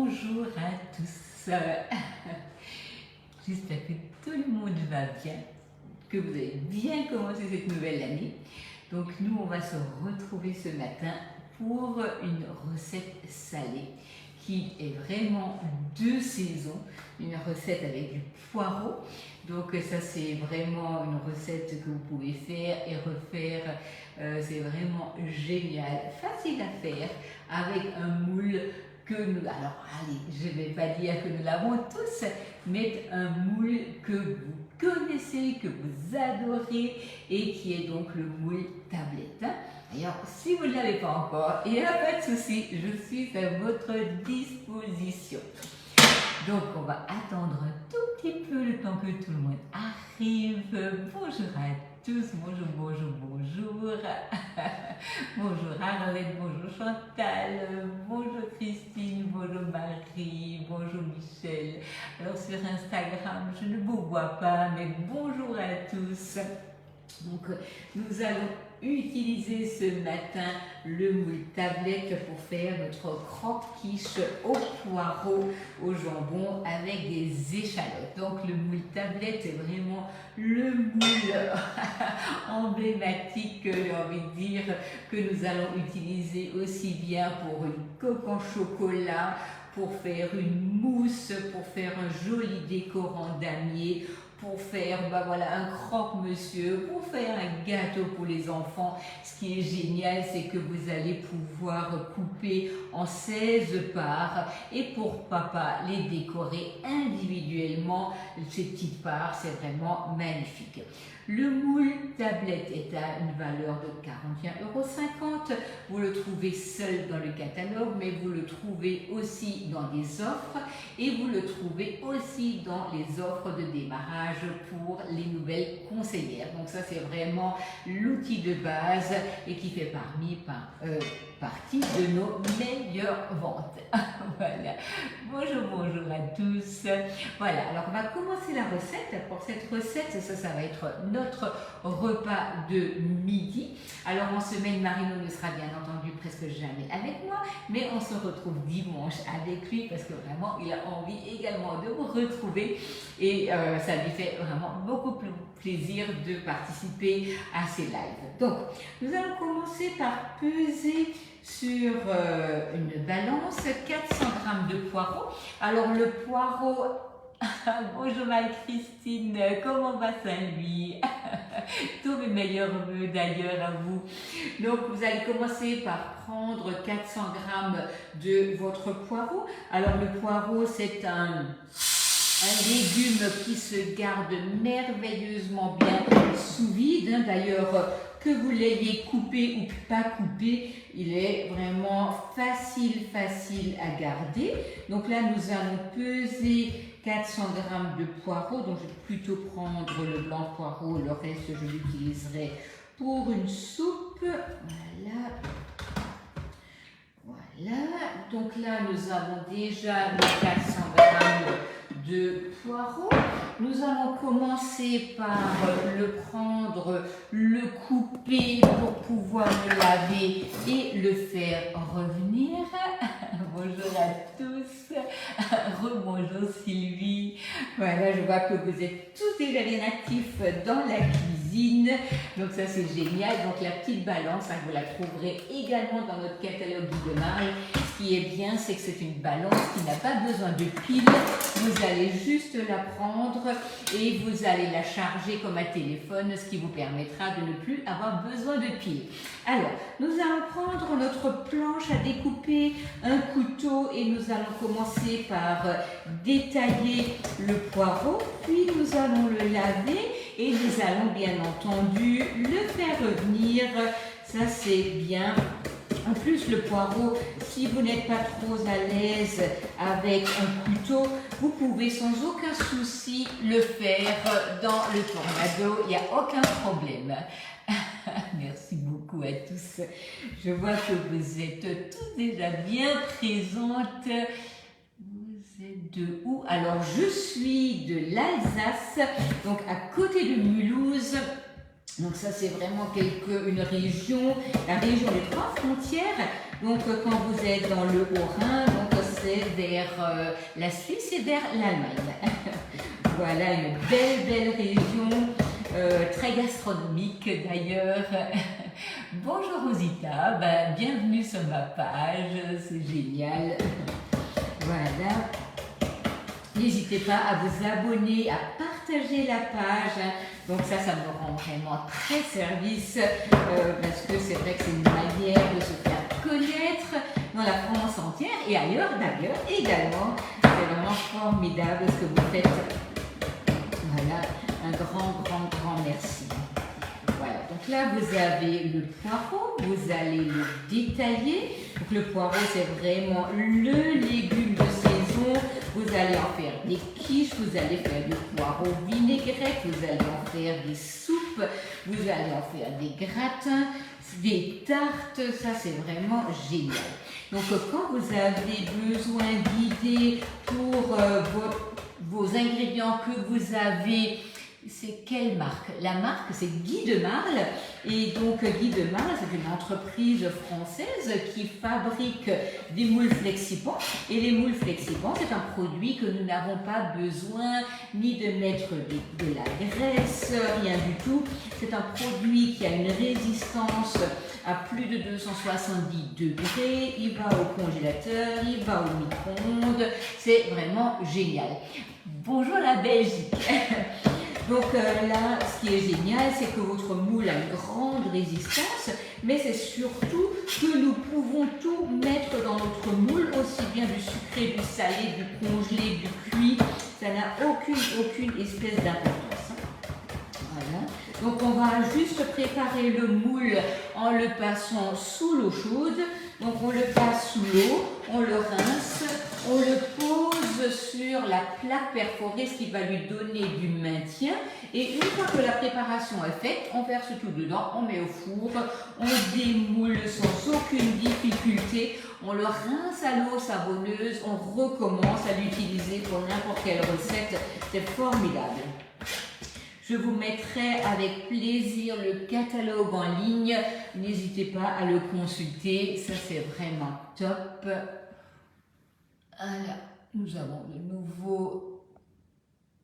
bonjour à tous. J'espère que tout le monde va bien, que vous avez bien commencé cette nouvelle année. Donc nous, on va se retrouver ce matin pour une recette salée qui est vraiment de saison, une recette avec du poireau. Donc ça, c'est vraiment une recette que vous pouvez faire et refaire. C'est vraiment génial, facile à faire, avec un moule que nous... Alors allez, je ne vais pas dire que nous l'avons tous, mais un moule que vous connaissez, que vous adorez et qui est donc le moule tablette. D'ailleurs, si vous ne l'avez pas encore, il n'y a pas de souci, je suis à votre disposition. Donc, on va attendre un tout petit peu le temps que tout le monde arrive. Bonjour à tous, bonjour, bonjour, bonjour. Bonjour Arlette, bonjour Chantal, bonjour Christine, bonjour Marie, bonjour Michel. Alors, sur Instagram, je ne vous vois pas, mais bonjour à tous. Donc, nous allons utiliser ce matin le moule tablette pour faire notre croque-quiche au poireau, au jambon avec des échalotes. Donc, le moule tablette est vraiment le moule emblématique, j'ai envie de dire, que nous allons utiliser aussi bien pour une coque en chocolat, pour faire une mousse, pour faire un joli décorant damier, pour faire voilà, un croque-monsieur, pour faire un gâteau pour les enfants. Ce qui est génial, c'est que vous allez pouvoir couper en 16 parts et pour papa les décorer individuellement. Ces petites parts, c'est vraiment magnifique. Le moule tablette est à une valeur de 41,50 €. Vous le trouvez seul dans le catalogue, mais vous le trouvez aussi dans des offres et vous le trouvez aussi dans les offres de démarrage pour les nouvelles conseillères. Donc ça, c'est vraiment l'outil de base et qui fait partie de nos meilleures ventes. Voilà. Bonjour, bonjour à tous. Voilà, alors on va commencer la recette. Pour cette recette, ça va être notre repas de midi. Alors en semaine, Marino ne sera bien entendu presque jamais avec moi, mais on se retrouve dimanche avec lui parce que vraiment, il a envie également de vous retrouver et ça lui fait vraiment beaucoup plaisir de participer à ces lives. Donc, nous allons commencer par peser sur une balance 400 g de poireau. Alors le poireau, bonjour Marie-Christine, comment va Saint-Louis? Tous mes meilleurs vœux d'ailleurs à vous. Donc vous allez commencer par prendre 400 g de votre poireau. Alors le poireau, c'est un légume qui se garde merveilleusement bien sous vide. D'ailleurs, que vous l'ayez coupé ou pas coupé, il est vraiment facile à garder. Donc là, nous allons peser 400 g de poireau. Donc je vais plutôt prendre le blanc de poireau, le reste je l'utiliserai pour une soupe. Voilà. Voilà, donc là nous avons déjà nos 400 g de poireau. Nous allons commencer par le prendre, le couper pour pouvoir le laver et le faire revenir. Bonjour à tous, rebonjour Sylvie. Voilà, je vois que vous êtes tous déjà bien actifs dans la cuisine, donc ça c'est génial. Donc la petite balance, vous la trouverez également dans notre catalogue Guide de Marie. Ce qui est bien, c'est que c'est une balance qui n'a pas besoin de pile. Vous allez juste la prendre et vous allez la charger comme un téléphone, ce qui vous permettra de ne plus avoir besoin de pile. Alors, nous allons prendre notre planche à découper, un couteau et nous allons commencer par détailler le poireau, puis nous allons le laver et nous allons bien entendu le faire revenir. Ça c'est bien. En plus, le poireau, si vous n'êtes pas trop à l'aise avec un couteau, vous pouvez sans aucun souci le faire dans le tornado, il n'y a aucun problème. Merci beaucoup à tous. Je vois que vous êtes tous déjà bien présentes. Vous êtes de où? Alors, je suis de l'Alsace, donc à côté de Mulhouse. Donc ça c'est vraiment une région, la région des trois frontières. Donc quand vous êtes dans le Haut-Rhin, donc c'est vers la Suisse et vers l'Allemagne. Voilà une belle région, très gastronomique d'ailleurs. Bonjour Rosita, bienvenue sur ma page, c'est génial. Voilà. N'hésitez pas à vous abonner, à partager la page. Donc ça me rend vraiment très service parce que c'est vrai que c'est une manière de se faire connaître dans la France entière et ailleurs d'ailleurs également. C'est vraiment formidable ce que vous faites. Voilà, un grand merci. Voilà, donc là vous avez le poireau, vous allez le détailler. Donc le poireau c'est vraiment le légume de saison. Vous allez en faire des quiches, vous allez faire du poireau vinaigrette, vous allez en faire des soupes, vous allez en faire des gratins, des tartes, ça c'est vraiment génial. Donc quand vous avez besoin d'idées pour vos ingrédients que vous avez, c'est quelle marque? La marque c'est Guy de Marle et donc Guy de Marle c'est une entreprise française qui fabrique des moules Flexipans et les moules Flexipans c'est un produit que nous n'avons pas besoin ni de mettre de la graisse, rien du tout. C'est un produit qui a une résistance à plus de 270 degrés, il va au congélateur, il va au micro-ondes, c'est vraiment génial. Bonjour la Belgique. Donc là, ce qui est génial, c'est que votre moule a une grande résistance, mais c'est surtout que nous pouvons tout mettre dans notre moule, aussi bien du sucré, du salé, du congelé, du cuit. Ça n'a aucune espèce d'importance. Voilà. Donc on va juste préparer le moule en le passant sous l'eau chaude. Donc on le passe sous l'eau, on le rince, on le pose sur la plaque perforée, ce qui va lui donner du maintien. Et une fois que la préparation est faite, on verse tout dedans, on met au four, on démoule sans aucune difficulté, on le rince à l'eau savonneuse, on recommence à l'utiliser pour n'importe quelle recette. C'est formidable. Je vous mettrai avec plaisir le catalogue en ligne. N'hésitez pas à le consulter. Ça, c'est vraiment top. Voilà. Nous avons de nouveau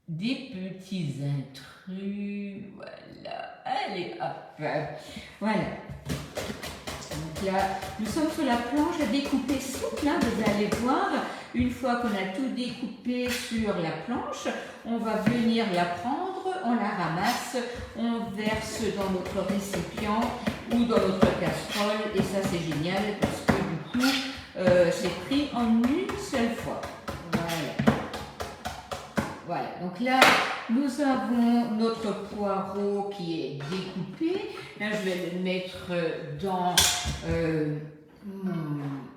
des petits intrus. Voilà. Allez, hop. Voilà. Donc là, nous sommes sur la planche à découper souple. Là, vous allez voir, une fois qu'on a tout découpé sur la planche, on va venir la prendre. On la ramasse, on verse dans notre récipient ou dans notre casserole et ça c'est génial parce que du coup c'est pris en une seule fois. Voilà, donc là nous avons notre poireau qui est découpé. Là je vais le mettre dans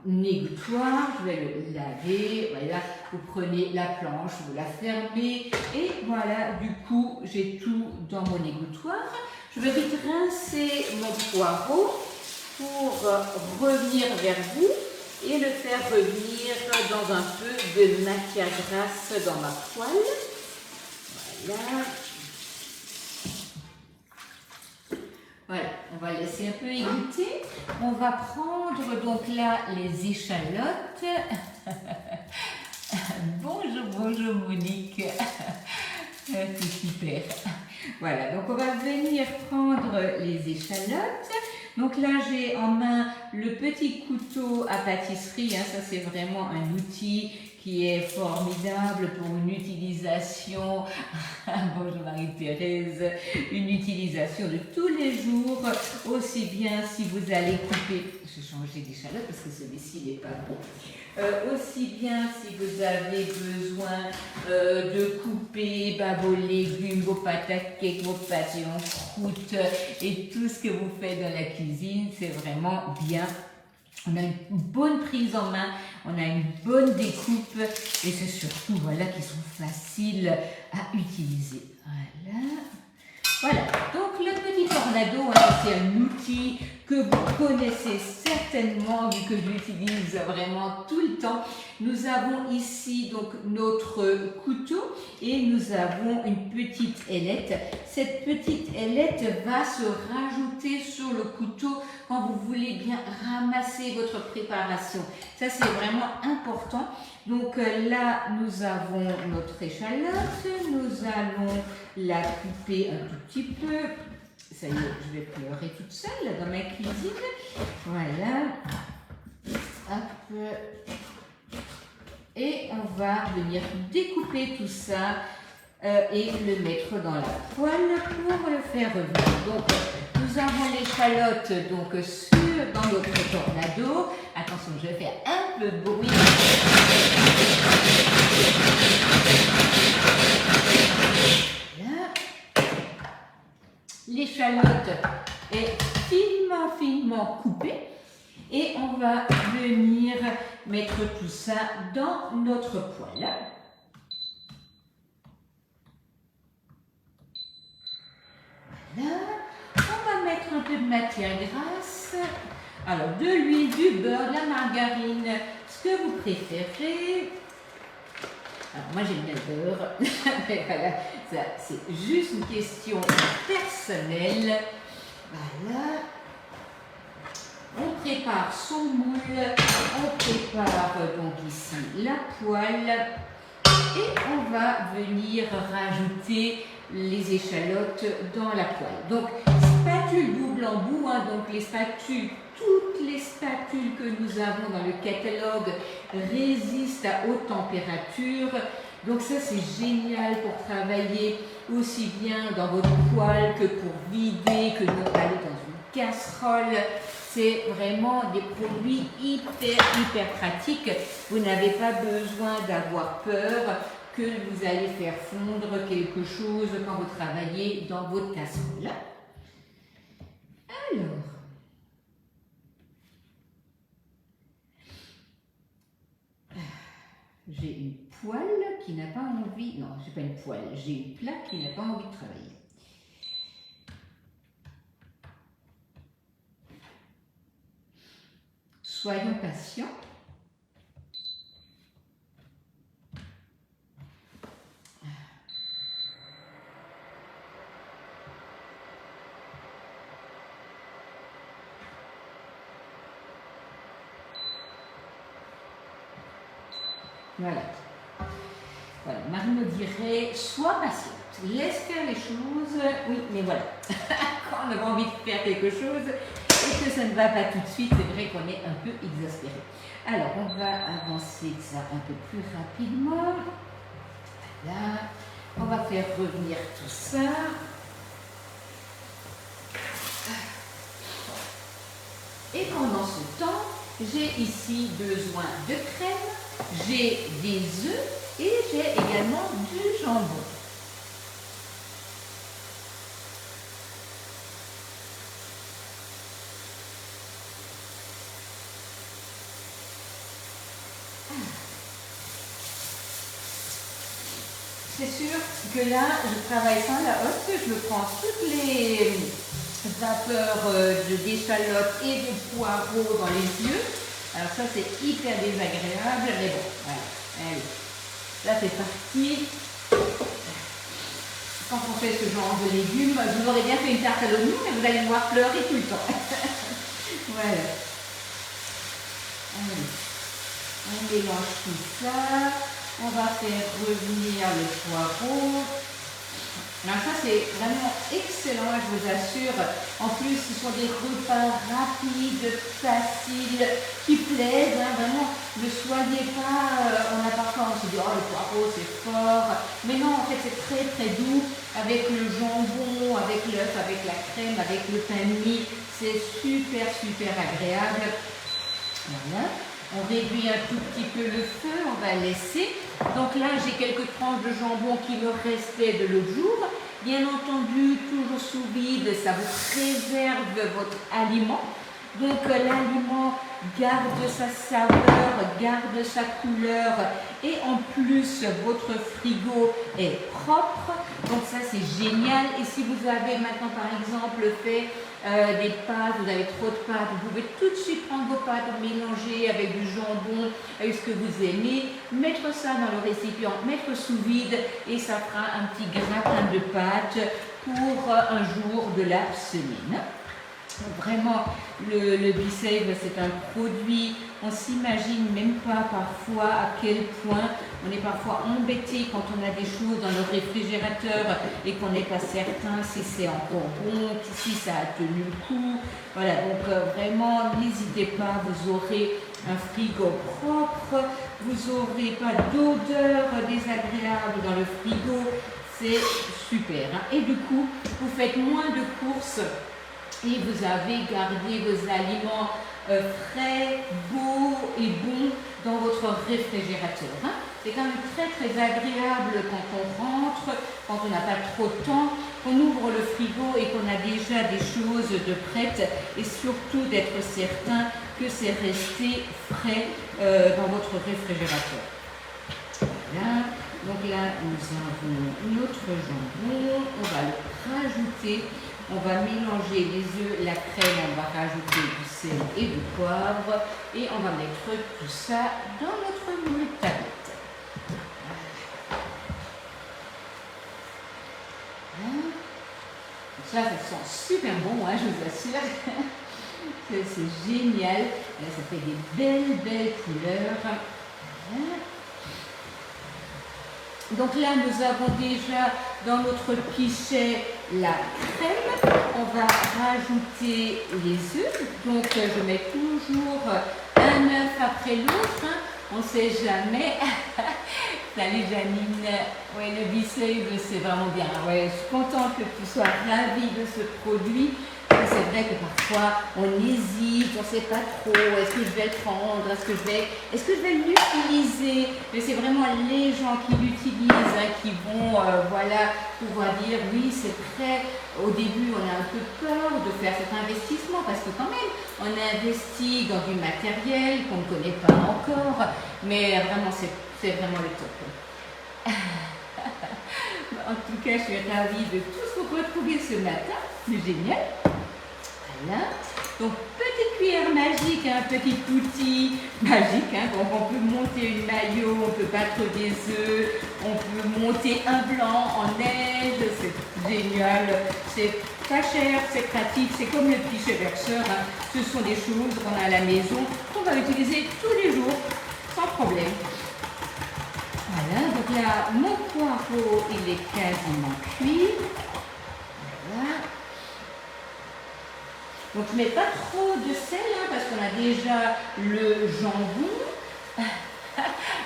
mon égouttoir, je vais le laver. Voilà, vous prenez la planche, vous la fermez et voilà, du coup j'ai tout dans mon égouttoir. Je vais vite rincer mon poireau pour revenir vers vous et le faire revenir dans un peu de matière grasse dans ma poêle. Voilà. Voilà, on va laisser un peu égoutter. On va prendre donc là les échalotes. Bonjour Monique. C'est super. Voilà, donc on va venir prendre les échalotes. Donc là j'ai en main le petit couteau à pâtisserie. Ça c'est vraiment un outil qui est formidable pour une utilisation, bonjour Marie-Thérèse, une utilisation de tous les jours, aussi bien si vous allez couper, je vais changer d'échalote parce que celui-ci n'est pas bon, aussi bien si vous avez besoin de couper vos légumes, vos pâtes à cake, vos pâtes en croûte et tout ce que vous faites dans la cuisine, c'est vraiment bien. On a une bonne prise en main, on a une bonne découpe et c'est surtout voilà qui sont faciles à utiliser. Voilà. Voilà. Donc le petit tornado, c'est un outil que que vous connaissez certainement vu que je l'utilise vraiment tout le temps. Nous avons ici donc notre couteau et nous avons une petite ailette. Cette petite ailette va se rajouter sur le couteau quand vous voulez bien ramasser votre préparation. Ça c'est vraiment important. Donc là nous avons notre échalote, nous allons la couper un tout petit peu. Ça y est, je vais pleurer toute seule là, dans ma cuisine. Voilà. Hop. Et on va venir découper tout ça et le mettre dans la poêle pour le faire revenir. Donc, nous avons l'échalote dans notre tornado. Attention, je vais faire un peu de bruit. Voilà. L'échalote est finement coupée. Et on va venir mettre tout ça dans notre poêle. Voilà. On va mettre un peu de matière grasse. Alors, de l'huile, du beurre, de la margarine, ce que vous préférez. Alors, moi, j'aime bien le beurre. Mais voilà, ça, c'est juste une question personnelle. Voilà. On prépare son moule, on prépare donc ici la poêle et on va venir rajouter les échalotes dans la poêle. Donc spatule double embout, donc les spatules, toutes les spatules que nous avons dans le catalogue résistent à haute température. Donc ça c'est génial pour travailler aussi bien dans votre poêle que pour vider, que pour aller dans une casserole. C'est vraiment des produits hyper pratiques. Vous n'avez pas besoin d'avoir peur que vous allez faire fondre quelque chose quand vous travaillez dans votre casserole. Alors, j'ai une poêle qui n'a pas envie, non, j'ai pas une poêle, j'ai une plaque qui n'a pas envie de travailler. Soyons patients. Voilà. Voilà. Marie me dirait, sois patiente, laisse faire les choses. Oui, mais voilà. Quand on a envie de faire quelque chose et que ça ne va pas tout de suite, c'est vrai qu'on est un peu exaspéré. Alors, on va avancer ça un peu plus rapidement. Voilà. On va faire revenir tout ça. Et pendant ce temps, j'ai ici besoin de crème, j'ai des œufs et j'ai également du jambon. C'est sûr que là, je travaille sans la hotte, je prends toutes les vapeurs d'échalote et de poireaux dans les yeux. Alors ça, c'est hyper désagréable, mais bon, voilà. Allez, là, c'est parti. Quand on fait ce genre de légumes, je vous aurais bien fait une tarte à l'oignon, mais vous allez me voir pleurer tout le temps. Voilà. Allez, on mélange tout ça. On va faire revenir le poireau. Alors ça c'est vraiment excellent, je vous assure. En plus ce sont des repas rapides, faciles, qui plaisent. Vraiment, ne soyez pas, on a parfois on se dit oh le poireau c'est fort. Mais non, en fait c'est très doux avec le jambon, avec l'œuf, avec la crème, avec le pain de mie. C'est super agréable. Voilà. On réduit un tout petit peu le feu, on va laisser. Donc là, j'ai quelques tranches de jambon qui me restaient de l'autre jour. Bien entendu, toujours sous vide, ça vous préserve votre aliment. Donc l'aliment garde sa saveur, garde sa couleur et en plus votre frigo est propre, donc ça c'est génial. Et si vous avez maintenant par exemple fait des pâtes, vous avez trop de pâtes, vous pouvez tout de suite prendre vos pâtes, mélanger avec du jambon, avec ce que vous aimez, mettre ça dans le récipient, mettre sous vide et ça fera un petit gratin de pâtes pour un jour de la semaine. Vraiment, le B-Save, c'est un produit, on s'imagine même pas parfois à quel point on est parfois embêté quand on a des choses dans le réfrigérateur et qu'on n'est pas certain si c'est encore bon, si ça a tenu le coup. Voilà, donc vraiment, n'hésitez pas, vous aurez un frigo propre, vous n'aurez pas d'odeur désagréable dans le frigo, c'est super. Hein. Et du coup, vous faites moins de courses et vous avez gardé vos aliments frais, beaux et bons dans votre réfrigérateur. Hein. C'est quand même très très agréable quand on rentre, quand on n'a pas trop de temps, qu'on ouvre le frigo et qu'on a déjà des choses de prêtes et surtout d'être certain que c'est resté frais dans votre réfrigérateur. Voilà. Donc là, nous avons notre jambon, on va le rajouter. On va mélanger les œufs, la crème, on va rajouter du sel et du poivre et on va mettre tout ça dans notre moule tablette. Voilà. Ça sent super bon, hein, je vous assure. C'est génial. Là, ça fait des belles couleurs. Voilà. Donc là, nous avons déjà dans notre pichet la crème. On va rajouter les œufs. Donc, je mets toujours un œuf après l'autre. Hein. On ne sait jamais. Salut Janine. Ouais, le B-Save, c'est vraiment bien. Ouais, je suis contente que tu sois ravie de ce produit. C'est vrai que parfois on hésite, on ne sait pas trop, est-ce que je vais le prendre, est-ce que je vais l'utiliser. Mais c'est vraiment les gens qui l'utilisent hein, qui vont voilà, pouvoir dire oui c'est prêt. Au début on a un peu peur de faire cet investissement parce que quand même on investit dans du matériel qu'on ne connaît pas encore, mais vraiment c'est vraiment le top. En tout cas je suis ravie de tout ce qu'on peut trouver ce matin, c'est génial. Voilà. Donc petite cuillère magique, un petit outil magique, hein. Donc on peut monter une maillot, on peut battre des œufs, on peut monter un blanc en neige, c'est génial, c'est pas cher, c'est pratique, c'est comme le petit chevêcheur, hein. Ce sont des choses qu'on a à la maison, qu'on va utiliser tous les jours, sans problème. Voilà, donc là mon poireau il est quasiment cuit. Voilà. Donc je ne mets pas trop de sel hein, parce qu'on a déjà le jambon.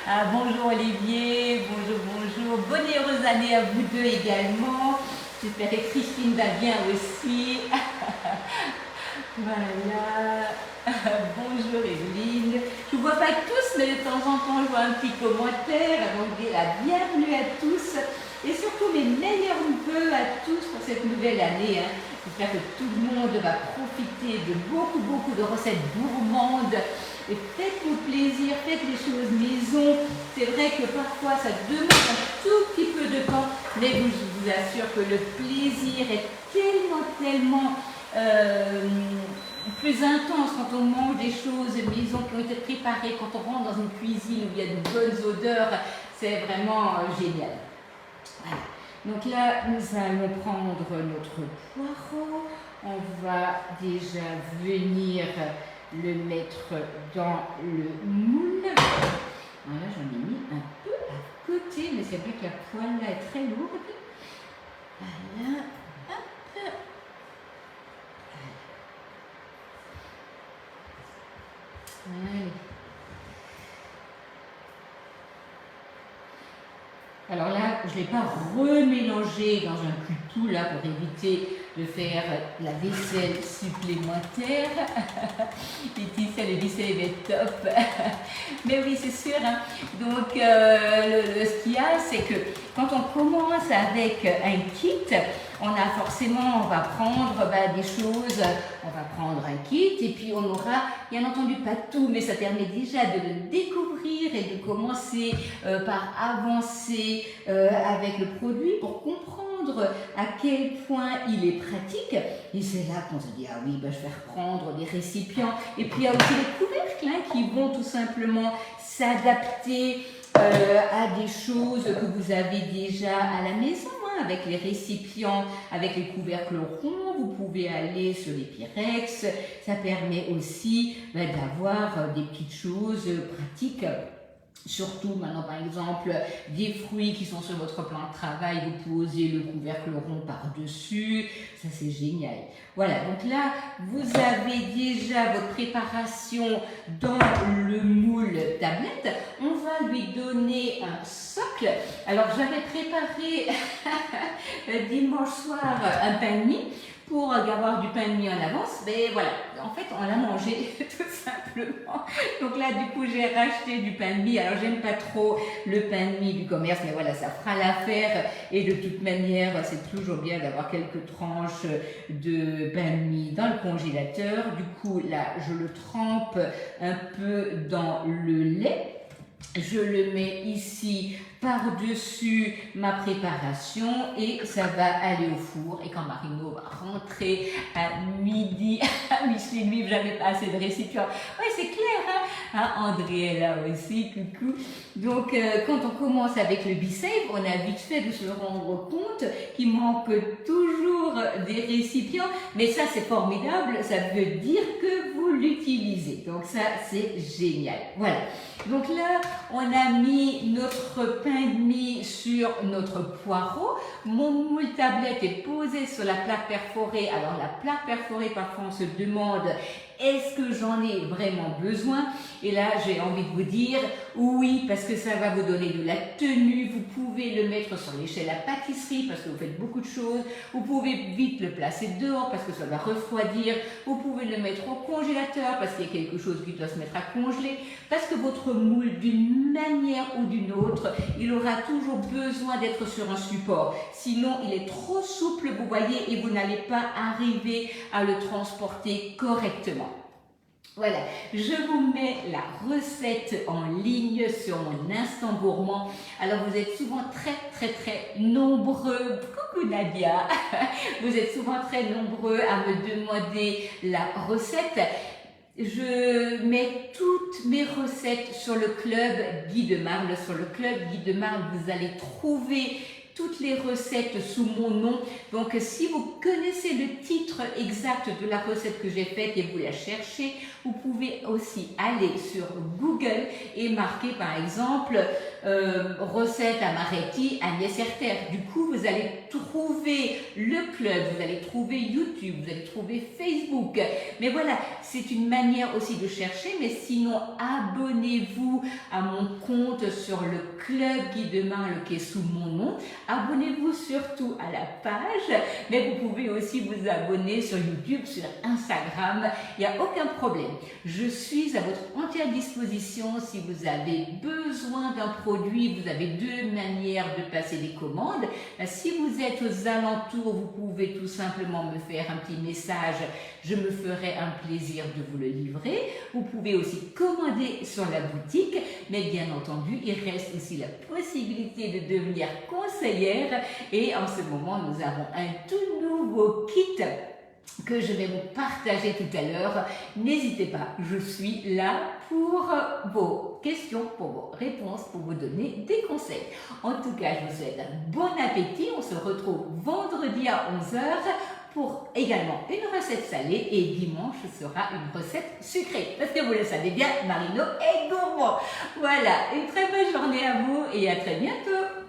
Ah, bonjour Olivier, bonjour. Bonne et heureuse année à vous deux également. J'espère que Christine va bien aussi. Voilà. Bonjour Evelyne. Je ne vous vois pas tous, mais de temps en temps je vois un petit commentaire. Donc la bienvenue à tous. Et surtout mes meilleurs vœux à tous pour cette nouvelle année. Hein. J'espère que tout le monde va profiter de beaucoup de recettes gourmandes. Et faites-vous plaisir, faites les choses maison. C'est vrai que parfois ça demande un tout petit peu de temps, mais je vous assure que le plaisir est tellement plus intense quand on mange des choses maison qui ont été préparées, quand on rentre dans une cuisine où il y a de bonnes odeurs. C'est vraiment génial. Voilà. Donc là, nous allons prendre notre poireau. On va déjà venir le mettre dans le moule. Voilà, j'en ai mis un peu à côté, mais c'est vrai que la poêle là est très lourde. Voilà, hop. Allez. Alors là, je ne l'ai pas remélangé dans un couteau là pour éviter de faire la vaisselle supplémentaire. Laetitia, le B-Save est top. Mais oui, c'est sûr. Hein. Donc, ce qu'il y a, c'est que quand on commence avec un kit, on va prendre des choses, on va prendre un kit et puis on aura, bien entendu pas tout, mais ça permet déjà de le découvrir et de commencer par avancer avec le produit pour comprendre à quel point il est pratique. Et c'est là qu'on se dit, ah oui, je vais reprendre des récipients. Et puis il y a aussi les couvercles qui vont tout simplement s'adapter à des choses que vous avez déjà à la maison, avec les récipients, avec les couvercles ronds. Vous pouvez aller sur les Pyrex. Ça permet aussi d'avoir des petites choses pratiques. Surtout maintenant, par exemple, des fruits qui sont sur votre plan de travail, vous posez le couvercle rond par-dessus, ça c'est génial. Voilà, donc là, vous avez déjà votre préparation dans le moule tablette. On va lui donner un socle. Alors, j'avais préparé dimanche soir un pain de mie. Pour avoir du pain de mie en avance, mais voilà, en fait on l'a mangé tout simplement. Donc là du coup j'ai racheté du pain de mie. Alors j'aime pas trop le pain de mie du commerce, mais voilà, ça fera l'affaire. Et de toute manière c'est toujours bien d'avoir quelques tranches de pain de mie dans le congélateur. Du coup là je le trempe un peu dans le lait. Je le mets ici par-dessus ma préparation et ça va aller au four. Et quand Marino va rentrer à midi, à midi et demi, j'avais pas assez de récipients. Oui, c'est clair, hein? André est là aussi, coucou. Donc, quand on commence avec le B-Save, on a vite fait de se rendre compte qu'il manque toujours des récipients. Mais ça, c'est formidable. Ça veut dire que vous l'utilisez. Donc, ça, c'est génial. Voilà. Donc là, on a mis notre pain de mie sur notre poireau. Mon moule tablette est posé sur la plaque perforée. Alors la plaque perforée, parfois on se demande, est-ce que j'en ai vraiment besoin? Et là, j'ai envie de vous dire oui, parce que ça va vous donner de la tenue. Vous pouvez le mettre sur l'échelle à pâtisserie parce que vous faites beaucoup de choses. Vous pouvez vite le placer dehors parce que ça va refroidir. Vous pouvez le mettre au congélateur parce qu'il y a quelque chose qui doit se mettre à congeler. Parce que votre moule, d'une manière ou d'une autre, il aura toujours besoin d'être sur un support. Sinon, il est trop souple, vous voyez, et vous n'allez pas arriver à le transporter correctement. Voilà, je vous mets la recette en ligne sur mon Instant Gourmand. Alors, vous êtes souvent très nombreux. Coucou Nadia. Vous êtes souvent très nombreux à me demander la recette. Je mets toutes mes recettes sur le club Guy de Marle. Sur le club Guy de Marle, vous allez trouver toutes les recettes sous mon nom. Donc, si vous connaissez le titre exact de la recette que j'ai faite et vous la cherchez, vous pouvez aussi aller sur Google et marquer par exemple recette Amaretti Agnès Herter. Du coup, vous allez trouver le club, vous allez trouver YouTube, vous allez trouver Facebook. Mais voilà, c'est une manière aussi de chercher. Mais sinon, abonnez-vous à mon compte sur le club Guy de Marle qui est sous mon nom. Abonnez-vous surtout à la page, mais vous pouvez aussi vous abonner sur YouTube, sur Instagram, il n'y a aucun problème. Je suis à votre entière disposition si vous avez besoin d'un produit. Vous avez deux manières de passer des commandes. Si vous êtes aux alentours, vous pouvez tout simplement me faire un petit message. Je me ferai un plaisir de vous le livrer. Vous pouvez aussi commander sur la boutique, mais bien entendu, il reste aussi la possibilité de devenir conseillère. Et en ce moment, nous avons un tout nouveau kit que je vais vous partager tout à l'heure. N'hésitez pas, je suis là pour vos questions, pour vos réponses, pour vous donner des conseils. En tout cas, je vous souhaite un bon appétit. On se retrouve vendredi à 11 h pour également une recette salée et dimanche sera une recette sucrée. Parce que vous le savez bien, Marino est gourmand. Voilà, une très bonne journée à vous et à très bientôt.